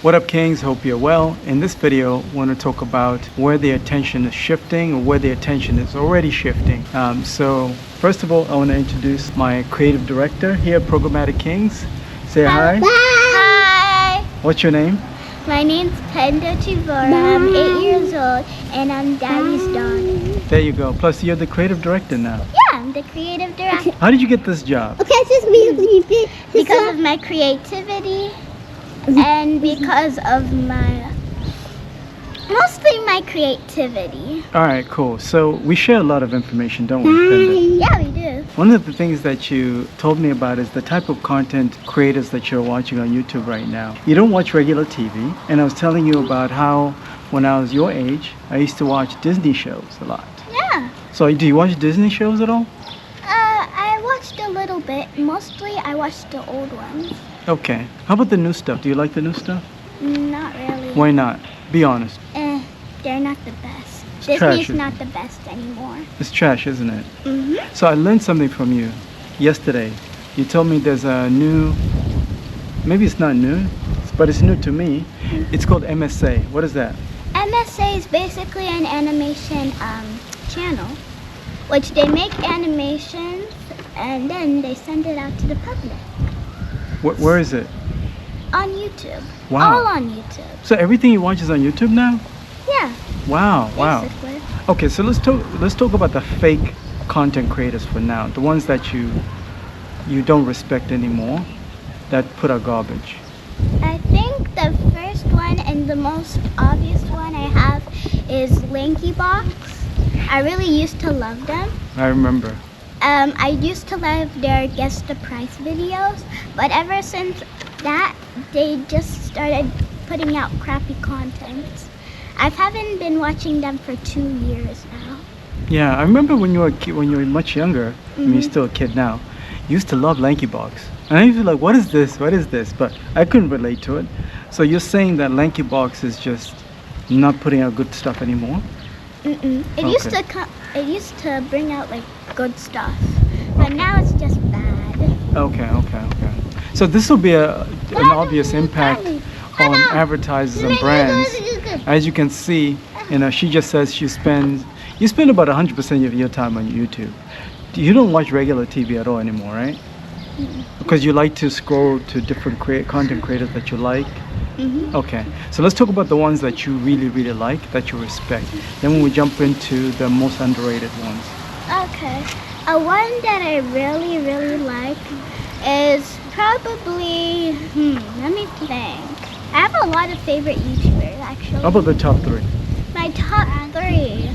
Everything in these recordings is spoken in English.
What up, Kings? Hope you're well. In this video, I want to talk about where the attention is shifting or where the attention is already shifting. So first of all, I want to introduce my creative director here at Programmatic Kings. Say hi. Hi. What's your name? My name's Penda Chivora. I'm 8 years old and I'm Daddy's daughter. There you go. Plus, you're the creative director now. Yeah, I'm the creative director. How did you get this job? Okay, it's just me. Because of my creativity and because of mostly my creativity. All right, cool. So we share a lot of information, don't we, Penda? Yeah, we do. One of the things that you told me about is the type of content creators that you're watching on YouTube right now. You don't watch regular TV, and I was telling you about how when I was your age, I used to watch Disney shows a lot. Yeah. So do you watch Disney shows at all? I watched a little bit. Mostly I watched the old ones. Okay. How about the new stuff? Do you like the new stuff? Not really. Why not? Be honest. They're not the best. It's trash, Disney's isn't not the best anymore. It's trash, isn't it? Mm-hmm. So I learned something from you yesterday. You told me there's a new, maybe it's not new, but it's new to me. It's called MSA. What is that? MSA is basically an animation channel, which they make animations and then they send it out to the public Where is it? on YouTube. Wow. All on YouTube. So everything you watch is on YouTube now? Yeah, Wow. basically. Okay, so let's talk about the fake content creators for now. The ones that you don't respect anymore, that put out garbage. I think the first one and the most obvious one I have is LankyBox. I really used to love them. I remember. I used to love their guess the price videos, but ever since that, they just started putting out crappy content. I haven't been watching them for 2 years now. Yeah, I remember when you were when you were much younger. I mean, you're Mhm. still a kid now. You used to love LankyBox, and I used to be like, "What is this? What is this?" But I couldn't relate to it. So you're saying that LankyBox is just not putting out good stuff anymore? Mm-mm. It Okay. used to bring out like good stuff, but now it's just bad. Okay. So this will be an obvious impact on advertisers and brands. As you can see, she just says you spend about 100% of your time on YouTube. You don't watch regular TV at all anymore, right? Because you like to scroll to different content creators that you like. Mm-hmm. Okay, so let's talk about the ones that you really, really like, that you respect. Then when we jump into the most underrated ones. Okay. One that I really, really like is probably, let me think. I have a lot of favorite YouTubers actually. How about the top three? My top three.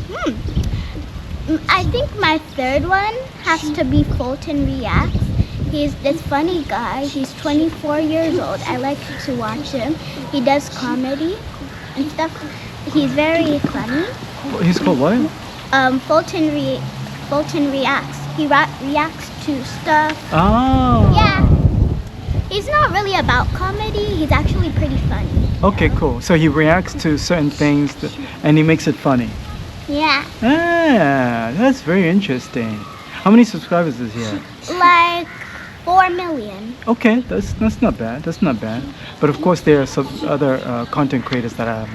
I think my third one has to be Fulton Reacts. He's this funny guy. He's 24 years old. I like to watch him. He does comedy and stuff. He's very funny. He's called what? Fulton Reacts. He reacts to stuff. Oh. Yeah. He's not really about comedy. He's actually pretty funny. Okay, cool. So he reacts to certain things and he makes it funny. Yeah. Ah, that's very interesting. How many subscribers does he have? Like 4 million. Okay, that's not bad. That's not bad. But of course, there are some other content creators that have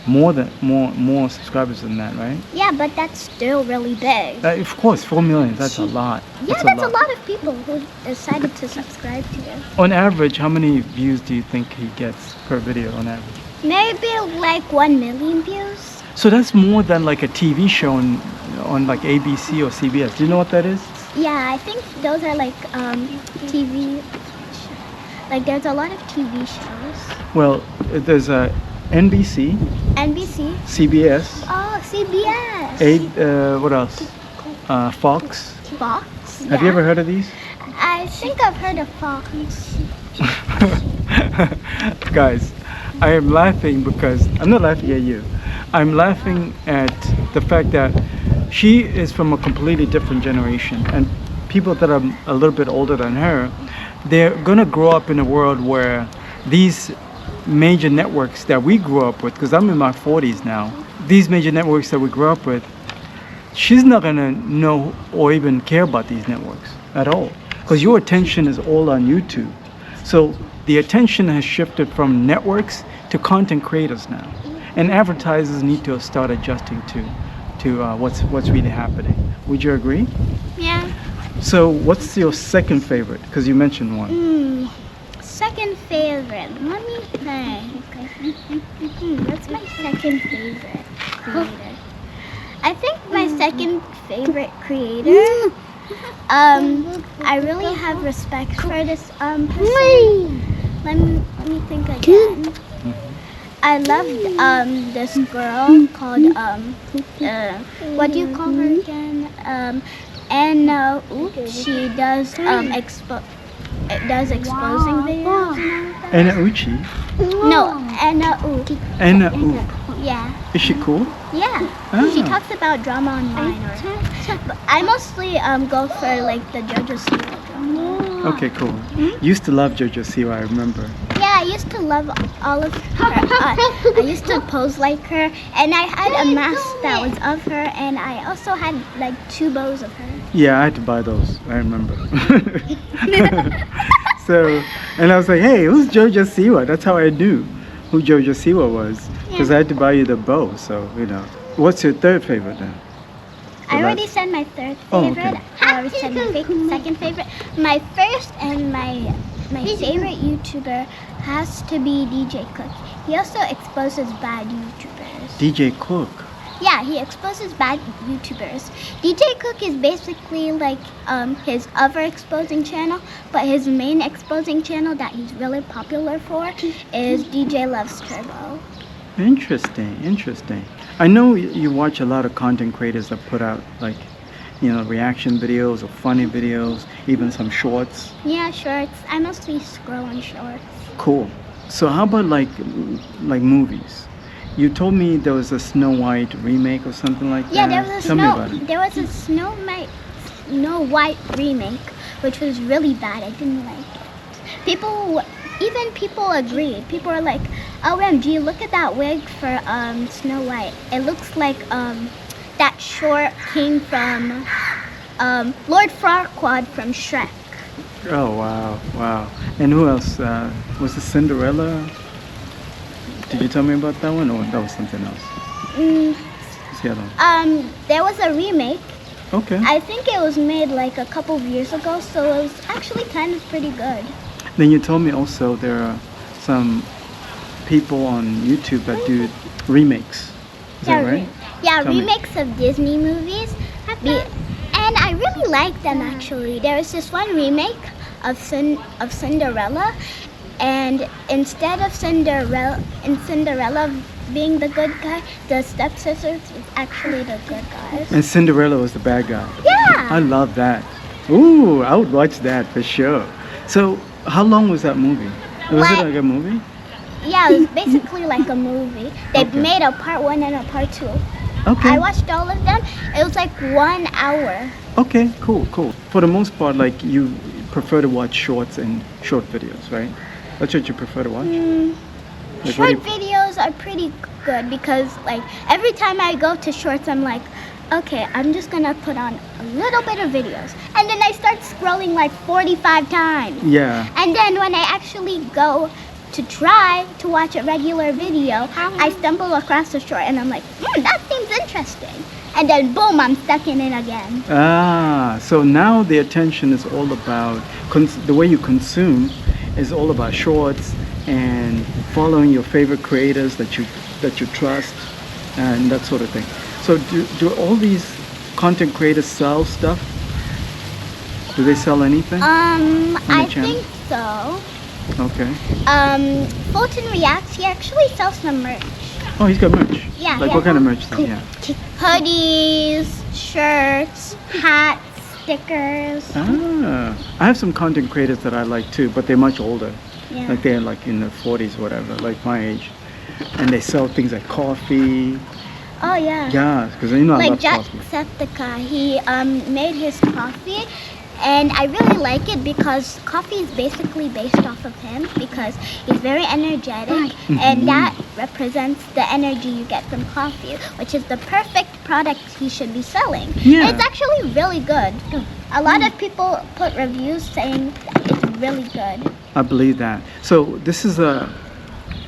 more subscribers than that, right? Yeah, but that's still really big. Of course, 4 million. That's a lot. Yeah, that's a lot of people who decided to subscribe to him. On average, how many views do you think he gets per video on average? Maybe like 1 million views. So that's more than like a TV show on like ABC or CBS. Do you know what that is? Yeah, I think those are like TV. Like there's a lot of TV shows. Well, there's a NBC, NBC. CBS, Oh, CBS. what else? Fox. Fox. Have you ever heard of these? I think I've heard of Fox. Guys, I am laughing because I'm not laughing at you. I'm laughing at the fact that she is from a completely different generation, and people that are a little bit older than her, they're gonna grow up in a world where these major networks that we grew up with, because I'm in my 40s now, these major networks that we grew up with, she's not gonna know or even care about these networks at all, because your attention is all on YouTube. So the attention has shifted from networks to content creators now, and advertisers need to start adjusting to what's really happening. Would you agree? Yeah. So, what's your second favorite? Because you mentioned one. Second favorite. Let me think. What's my second favorite creator? I think my second favorite creator. I really have respect for this person. Let me think again. I loved this girl called what do you call her again? Anna Oop. She does exposing videos. Anna Uchi. No, Anna Oop. Anna Oop. Yeah. Is she cool? Yeah. She talks about drama online. But I mostly go for like the JoJo Siwa drama. Okay, cool. Used to love JoJo Siwa, I remember. Yeah, I used to love all of her. I used to pose like her, and I had a mask that was of her, and I also had like 2 bows of her. Yeah, I had to buy those. I remember. So, and I was like, hey, who's JoJo Siwa? That's how I knew who JoJo Siwa was, because I had to buy you the bow. So, you know. What's your third favorite then? I already said my third Oh, favorite. okay. I already said my second favorite. My first and my favorite YouTuber has to be DJ Cook. He also exposes bad YouTubers. DJ Cook. Yeah, he exposes bad YouTubers. DJ Cook is basically like his other exposing channel, but his main exposing channel that he's really popular for is DJ Loves Turbo. Interesting. I know you watch a lot of content creators that put out like, you know, reaction videos or funny videos, even some shorts. Yeah, shorts. I mostly scroll on shorts. Cool. So how about like movies? You told me there was a Snow White remake or something like Yeah, that. Tell me about it. there was a Snow White remake, which was really bad. I didn't like it. People agreed. People were like, "OMG, look at that wig for Snow White. It looks like that short came from Lord Farquaad from Shrek." Oh wow. And who else? Was it Cinderella? Did you tell me about that one, or that was something else? What's the other one? There was a remake. Okay. I think it was made like a couple of years ago, so it was actually kind of pretty good. Then you told me also there are some people on YouTube that do remakes. Is that right? Yeah, Tell me. remakes of Disney movies. And I really like them actually. There was this one remake of Cinderella, and instead of Cinderella being the good guy, the stepsisters was actually the good guys. And Cinderella was the bad guy. Yeah. I love that. Ooh, I would watch that for sure. So, how long was that movie? Was it like a movie? Yeah, it was basically like a movie. They Okay. made a part 1 and a part 2. Okay. I watched all of them. It was like 1 hour. Okay, cool. For the most part, like you prefer to watch shorts and short videos, right? That's what you prefer to watch? Like, what Short do you- videos are pretty good because like every time I go to shorts, I'm like, okay, I'm just gonna put on a little bit of videos. And then I start scrolling like 45 times. Yeah. And then when I actually go to try to watch a regular video, I stumble across a short and I'm like, that seems interesting. And then boom, I'm stuck in it again. So now the attention is all about, the way you consume is all about shorts and following your favorite creators that you trust and that sort of thing. So do all these content creators sell stuff? Do they sell anything? I channel? think so. Okay. Fulton Reacts, he actually sells some merch. Oh, he's got merch. Yeah, Like yeah. what kind of merch then? Yeah. Hoodies, shirts, hats, stickers. I have some content creators that I like too, but they're much older. Yeah. Like they're like in their 40s or whatever, like my age. And they sell things like coffee. Oh yeah. Yeah, because you know I Like love coffee. Jacksepticeye, he made his coffee, and I really like it because coffee is basically based off of him because he's very energetic, and that represents the energy you get from coffee, which is the perfect product he should be selling. Yeah. And it's actually really good. A lot of people put reviews saying it's really good. I believe that. So this is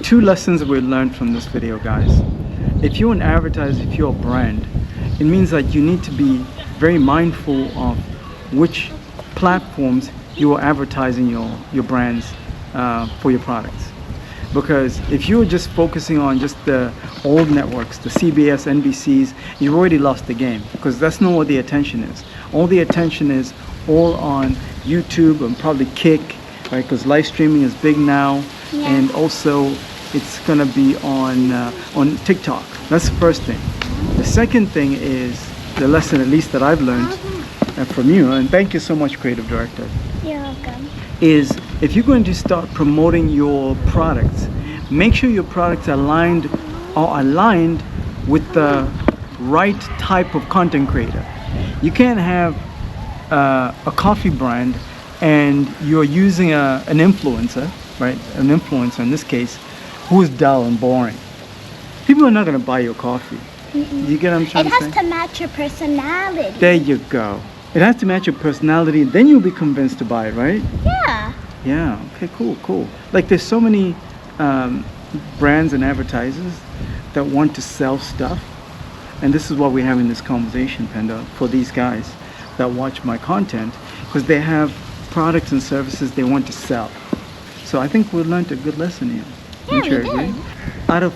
two lessons we learned from this video, guys. If you're an advertiser, if you're a brand, it means that you need to be very mindful of which platforms you are advertising your brands for your products. Because if you're just focusing on just the old networks, the CBS, NBCs, you've already lost the game, because that's not what the attention is. All the attention is all on YouTube and probably Kick, right? Because live streaming is big now, and also it's gonna be on TikTok. That's the first thing. The second thing is the lesson, at least that I've learned from you, and thank you so much, Creative Director. You're welcome. Is if you're going to start promoting your products, make sure your products are aligned with the right type of content creator. You can't have a coffee brand and you're using an influencer, right? An influencer in this case, who is dull and boring. People are not going to buy your coffee. You get what I'm trying to say? It has to match your personality. There you go. It has to match your personality, then you'll be convinced to buy it, right? Yeah. Yeah, okay, cool. Like there's so many brands and advertisers that want to sell stuff. And this is what we're having this conversation, Penda, for these guys that watch my content, because they have products and services they want to sell. So I think we learned a good lesson here. Yeah, we Don't you agree? did. Out of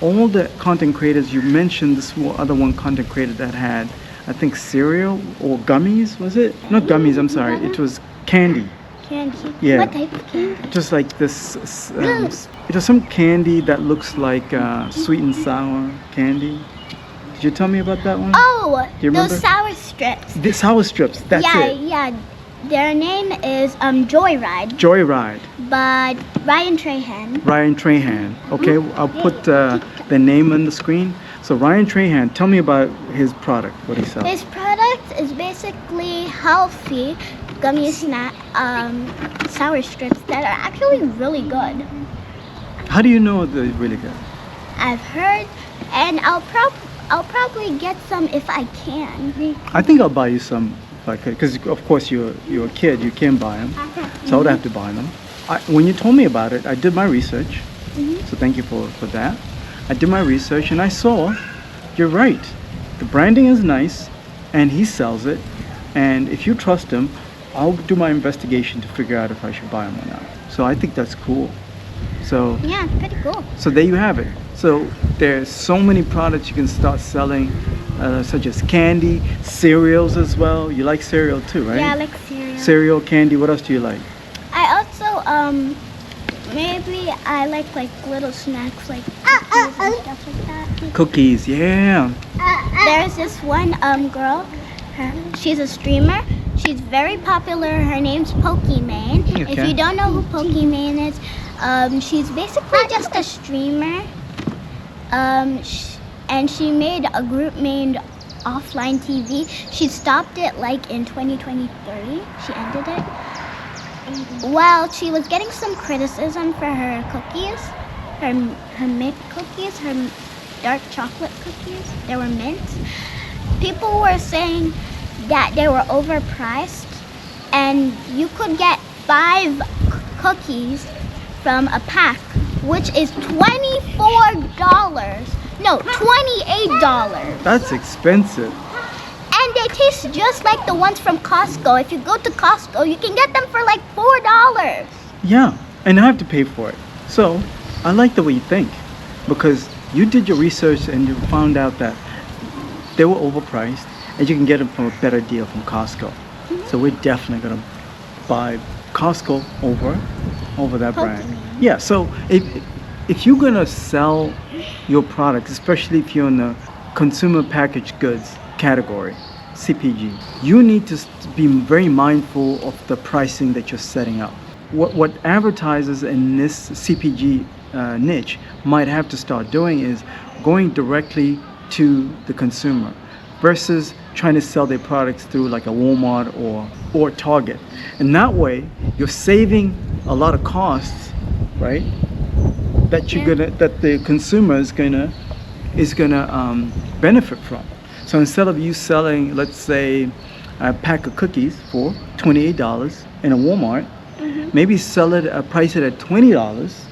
all the content creators, you mentioned this other one content creator that had, I think, cereal or gummies, was it? Not gummies, I'm sorry. It was candy. Candy. Yeah. What type of candy? Just like this, it was some candy that looks like sweet and sour candy. Did you tell me about that one? Oh, Do you remember? those sour strips. The sour strips, that's it. Yeah. Their name is Joyride, Joyride. but Ryan Trahan. Ryan Trahan. Okay, I'll put the name on the screen. So Ryan Trahan, tell me about his product, what he sells. His product is basically healthy gummy snack, sour strips that are actually really good. How do you know they're really good? I've heard, and I'll probably get some if I can. I think I'll buy you some if I could, because of course you're a kid, you can buy them. So I would have to buy them. When you told me about it, I did my research. So thank you for that. I did my research and I saw, you're right. The branding is nice and he sells it. And if you trust him, I'll do my investigation to figure out if I should buy them or not. So I think that's cool. So Yeah, pretty cool. So there you have it. So there's so many products you can start selling, such as candy, cereals as well. You like cereal too, right? Yeah, I like cereal. Cereal, candy, what else do you like? I also, maybe I like little snacks like cookies and stuff like that. Cookies, yeah. There's this one girl, she's a streamer. She's very popular. Her name's Pokimane. If Okay. you don't know who Pokimane is, she's basically just a streamer. And she made a group named Offline TV. She stopped it in 2023. She ended it. Well, she was getting some criticism for her cookies, her mint cookies, her dark chocolate cookies. They were mint. People were saying that they were overpriced, and you could get 5 cookies from a pack, which is $24. No, $28. That's expensive. And they taste just like the ones from Costco. If you go to Costco, you can get them for $4. Yeah, and I have to pay for it. So I like the way you think, because you did your research and you found out that they were overpriced and you can get them from a better deal from Costco. So we're definitely gonna buy Costco over that brand. Pokemon. Yeah, so if you're gonna sell your products, especially if you're in the consumer packaged goods category, CPG, you need to be very mindful of the pricing that you're setting up. What advertisers in this CPG niche might have to start doing is going directly to the consumer versus trying to sell their products through like a Walmart or Target. And that way you're saving a lot of costs, right? That that the consumer is gonna benefit from. So instead of you selling, let's say, a pack of cookies for $28 in a Walmart, maybe price it at $20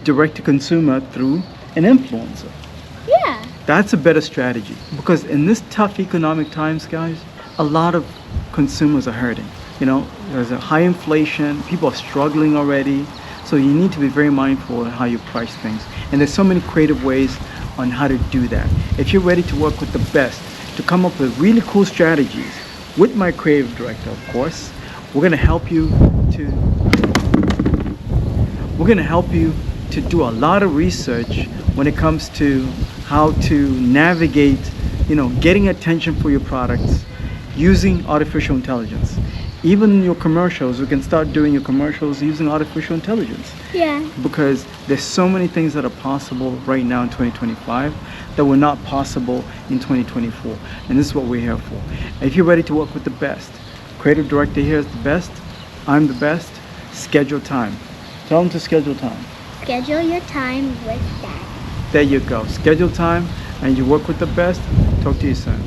direct to consumer through an influencer. Yeah. That's a better strategy because in this tough economic times, guys, a lot of consumers are hurting. You know, there's a high inflation, people are struggling already, so you need to be very mindful of how you price things. And there's so many creative ways on how to do that. If you're ready to work with the best, to come up with really cool strategies, with my creative director, of course, we're gonna help you to do a lot of research when it comes to how to navigate, you know, getting attention for your products using artificial intelligence. Even your commercials, we can start doing your commercials using artificial intelligence Yeah. because there's so many things that are possible right now in 2025 that were not possible in 2024. And this is what we're here for. If you're ready to work with the best, creative director here is the best, I'm the best, schedule time. Tell them to schedule time. Schedule your time with Dad. There you go. Schedule time and you work with the best. Talk to you soon.